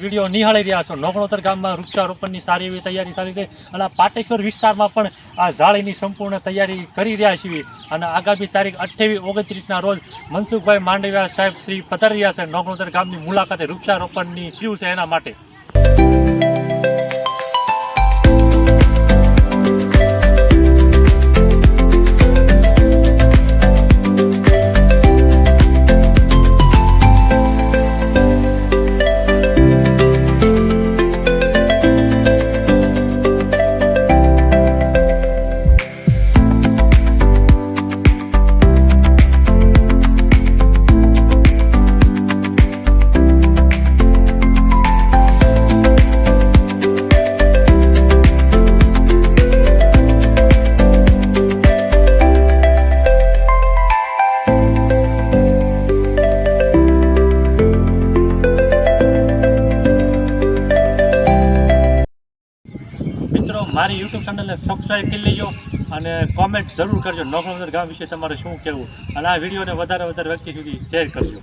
Video નિહાળી રહ્યા છો. નોકણોતર ગામમાં વૃક્ષારોપણની સારી એવી તૈયારી ચાલી છે અને પાટેશ્વર વિસ્તારમાં પણ આ જાળીની સંપૂર્ણ તૈયારી કરી રહ્યા છીએ અને આગામી તારીખ 28-29ના રોજ મનસુખભાઈ માંડવિયા સાહેબ શ્રી પધારી રહ્યા છે નોકણોતર ગામની મુલાકાતે. વૃક્ષારોપણની થયું છે એના માટે. મારી યુટ્યુબ ચેનલને સબસ્ક્રાઈબ કરી લેજો અને કોમેન્ટ જરૂર કરજો નોકણોતર ગામ વિશે તમારે શું કહેવું અને આ વિડીયોને વધારે વ્યક્તિ સુધી શેર કરજો.